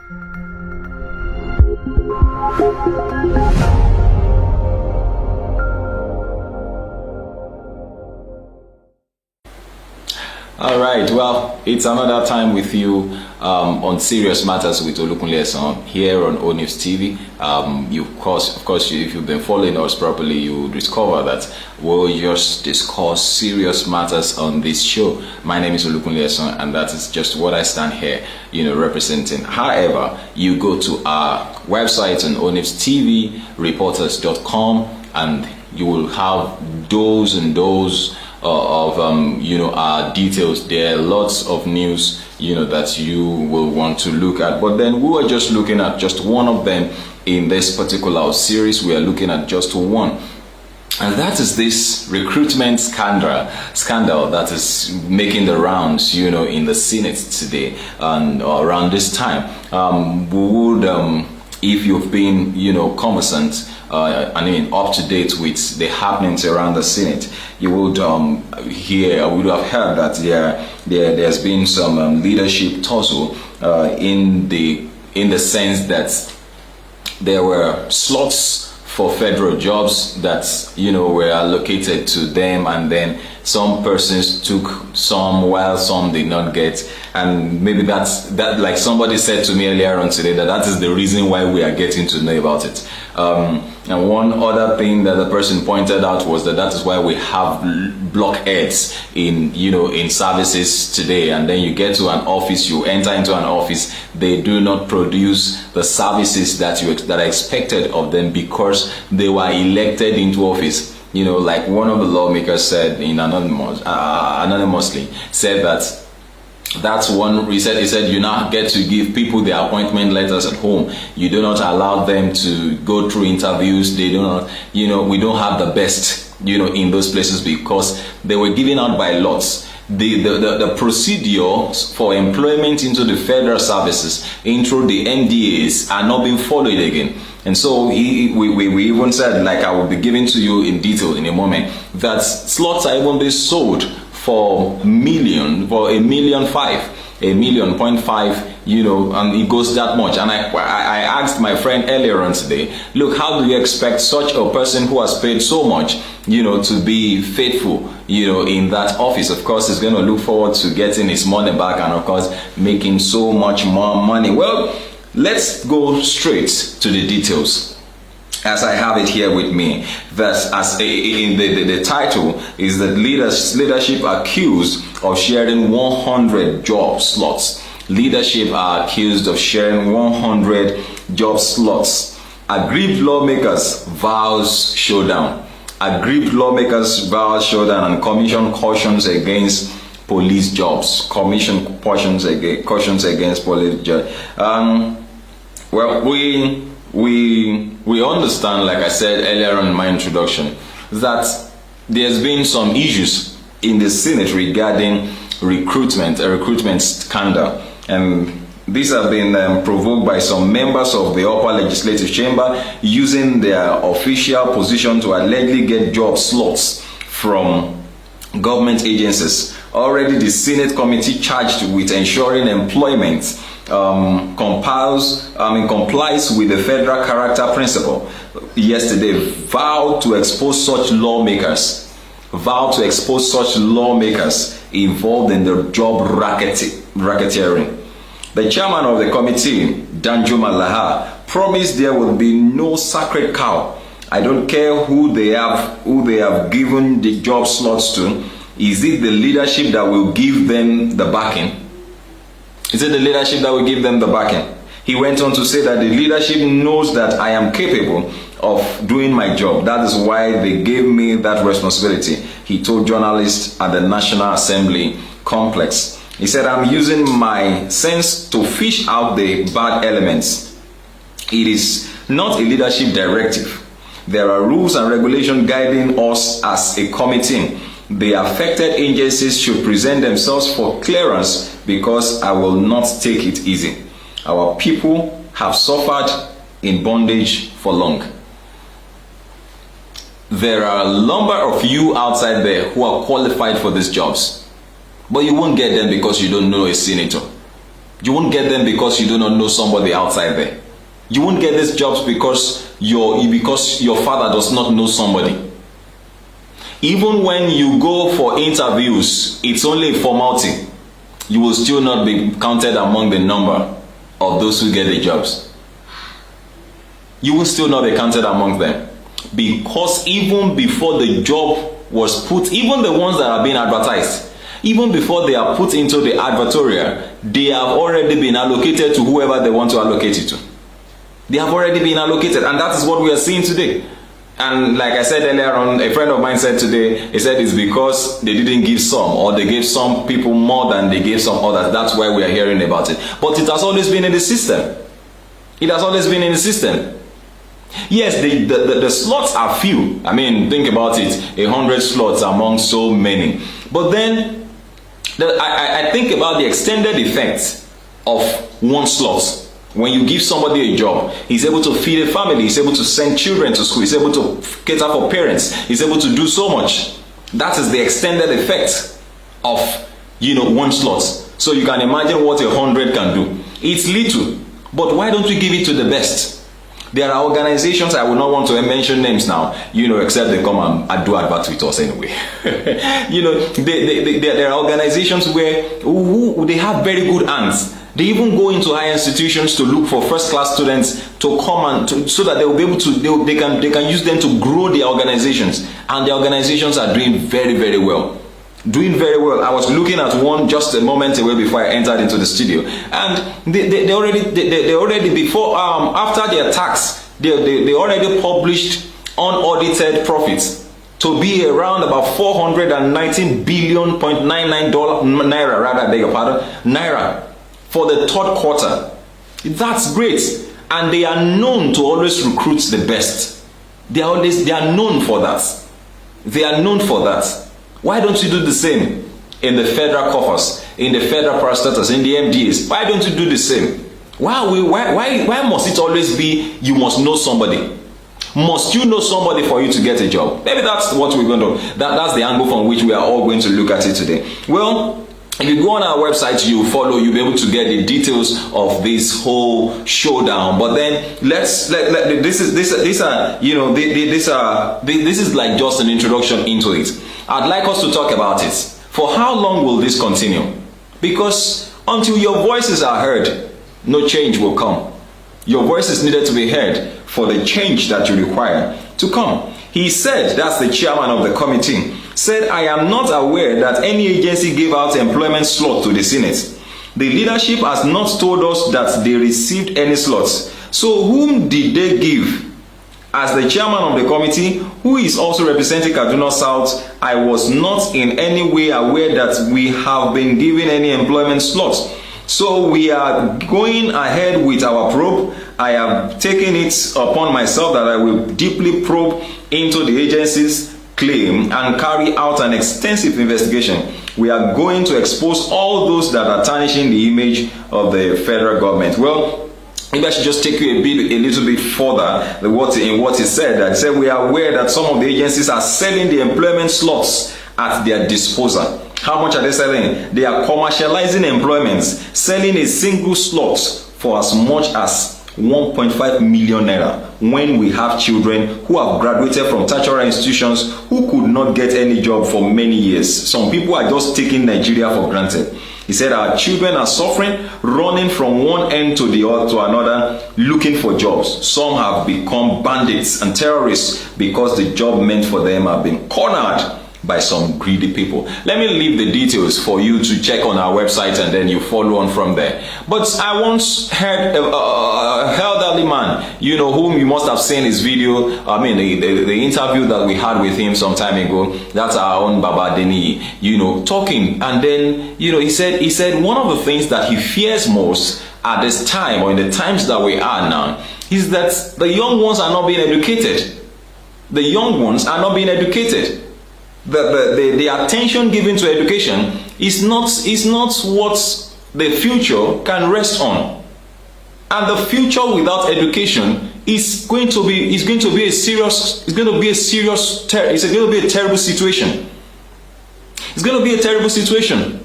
All right, well, it's another time with you on Serious Matters with Olukunle here on ONIF TV. Of course, if you've been following us properly, you discover that we'll just discuss serious matters on this show. My name is Olukunle, and that is just what I stand here, representing. However, you go to our website on oniftvreporters.com, and you will have those and those of our details. There are lots of news that you will want to look at, but then we were just looking at just one of them in this particular series. We are looking at just one, and that is this recruitment scandal that is making the rounds in the Senate today and around this time. We would if you've been conversant up to date with the happenings around the Senate, you would have heard that there's been some leadership tussle in the sense that there were slots for federal jobs that were allocated to them, and then some persons took some while some did not get. And maybe that like somebody said to me earlier on today, that is the reason why we are getting to know about it. And one other thing that the person pointed out was that is why we have blockheads in services today. And then you get to an office, you enter into an office, they do not produce the services that are expected of them because they were elected into office. Like one of the lawmakers said anonymously said that's one. He said you now get to give people their appointment letters at home. You do not allow them to go through interviews. They do not, we don't have the best, in those places because they were given out by lots. The procedure for employment into the federal services, into the MDAs, are not being followed again. And so we even said, like I will be giving to you in detail in a moment, that slots are even being sold for $1.5 million, and it goes that much. And I asked my friend earlier on today, look, how do you expect such a person who has paid so much, to be faithful, in that office? Of course, he's going to look forward to getting his money back and, of course, making so much more money. Well, let's go straight to the details, as I have it here with me. That in the title is that leadership accused of sharing 100 job slots. Leadership are accused of sharing 100 job slots. Aggrieved lawmakers vows showdown. Aggrieved lawmakers vows showdown, and commission cautions against police jobs. Commission cautions against police jobs. Well, we understand, like I said earlier on in my introduction, that there's been some issues in the Senate regarding a recruitment scandal, and these have been provoked by some members of the upper legislative chamber using their official position to allegedly get job slots from government agencies. Already the Senate committee charged with ensuring employment complies with the federal character principle yesterday vowed to expose such lawmakers involved in the job racketeering. The chairman of the committee, Danjuma Laha, promised there will be no sacred cow. I don't care who they have given the job slots to. Is it the leadership that will give them the backing? Is it the leadership that will give them the backing? He went on to say that the leadership knows that I am capable of doing my job. That is why they gave me that responsibility, he told journalists at the National Assembly complex. He said, I'm using my sense to fish out the bad elements. It is not a leadership directive. There are rules and regulations guiding us as a committee. The affected agencies should present themselves for clearance because I will not take it easy. Our people have suffered in bondage for long. There are a number of you outside there who are qualified for these jobs, but you won't get them because you don't know a senator. You won't get them because you do not know somebody outside there. You won't get these jobs because your father does not know somebody. Even when you go for interviews, it's only a formality. You will still not be counted among the number of those who get the jobs. You will still not be counted among them. Because even before the job was put, even the ones that are being advertised, even before they are put into the advertorial, they have already been allocated to whoever they want to allocate it to. They have already been allocated, and that is what we are seeing today. And like I said earlier on, a friend of mine said today, he said it's because they didn't give some, or they gave some people more than they gave some others. That's why we are hearing about it. But it has always been in the system. It has always been in the system. Yes, the slots are few. I mean, think about it, 100 slots among so many. But then, I think about the extended effects of one slot. When you give somebody a job, he's able to feed a family, he's able to send children to school, he's able to cater for parents, he's able to do so much. That is the extended effect of, one slot. So you can imagine what 100 can do. It's little, but why don't we give it to the best? There are organizations, I will not want to mention names now, except they come and do advert with us anyway. There are organizations where they have very good hands. They even go into higher institutions to look for first-class students to come so that they will be able to, they can use them to grow their organizations. And the organizations are doing very, very well. Doing very well. I was looking at one just a moment away before I entered into the studio, and they already before after their tax, they already published unaudited profits to be around about 419 billion naira, rather, I beg your pardon, naira for the third quarter. That's great, and they are known to always recruit the best. They are known for that. They are known for that. Why don't you do the same in the federal coffers, in the federal parastatals, in the MDAs? Why don't you do the same? Why must it always be you must know somebody? Must you know somebody for you to get a job? Maybe that's what we're going to, that's the angle from which we are all going to look at it today. Well, if you go on our website, you'll be able to get the details of this whole showdown. But then this is like just an introduction into it. I'd like us to talk about it. For how long will this continue? Because until your voices are heard, no change will come. Your voice is needed to be heard for the change that you require to come. He said, that's the chairman of the committee, said, I am not aware that any agency gave out employment slot to the Senate. The leadership has not told us that they received any slots. So whom did they give? As the chairman of the committee, who is also representing Kaduna South, I was not in any way aware that we have been given any employment slots. So we are going ahead with our probe. I have taken it upon myself that I will deeply probe into the agency's claim and carry out an extensive investigation. We are going to expose all those that are tarnishing the image of the federal government. Well, maybe I should just take you a little bit further in what he said. That he said we are aware that some of the agencies are selling the employment slots at their disposal. How much are they selling? They are commercializing employments, selling a single slot for as much as 1.5 million naira when we have children who have graduated from tertiary institutions who could not get any job for many years. Some people are just taking Nigeria for granted. He said our children are suffering, running from one end to the other to another, looking for jobs. Some have become bandits and terrorists because the job meant for them have been cornered by some greedy people. Let me leave the details for you to check on our website, and then you follow on from there. But I once heard an elderly man, whom you must have seen his video, the interview that we had with him some time ago. That's our own Baba Deni, talking. And then, he said one of the things that he fears most at this time, or in the times that we are now, is that the young ones are not being educated. The young ones are not being educated. The attention given to education is not what the future can rest on. And the future without education is going to be a terrible situation. It's going to be a terrible situation.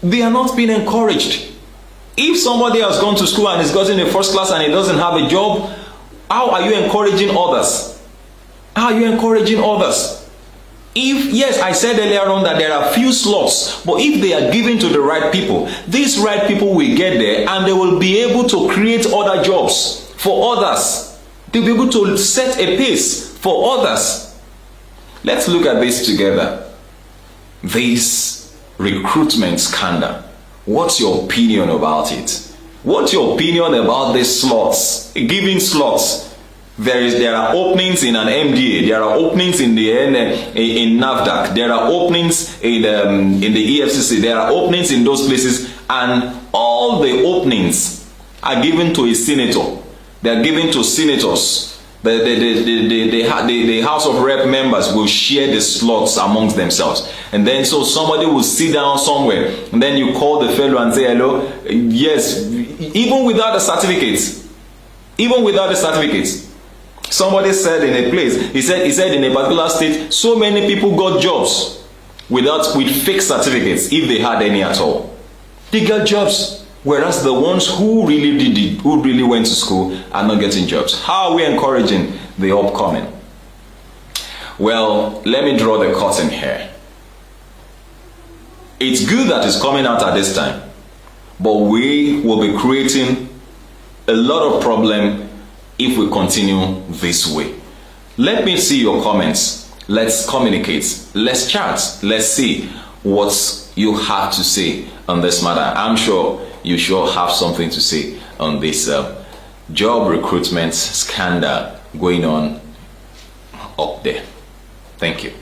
They are not being encouraged. If somebody has gone to school and is gotten a first class and he doesn't have a job, how are you encouraging others? How are you encouraging others? If, yes, I said earlier on that there are few slots, but if they are given to the right people, these right people will get there and they will be able to create other jobs for others. They'll be able to set a pace for others. Let's look at this together. This recruitment scandal. What's your opinion about it? What's your opinion about these slots? Giving slots. There are openings in an MDA. There are openings in the in NAFDAC. There are openings in the EFCC. There are openings in those places, and all the openings are given to a senator. They are given to senators. The House of Rep members will share the slots amongst themselves, and then so somebody will sit down somewhere, and then you call the fellow and say hello. Yes, even without the certificates. Even without the certificates. Somebody said in a place, he said in a particular state, so many people got jobs with fake certificates, if they had any at all. They got jobs, whereas the ones who really did it, who really went to school, are not getting jobs. How are we encouraging the upcoming? Well, let me draw the curtain here. It's good that it's coming out at this time, but we will be creating a lot of problem if we continue this way. Let me see your comments. Let's communicate. Let's chat. Let's see what you have to say on this matter. I'm sure you sure have something to say on this job recruitment scandal going on up there. Thank you.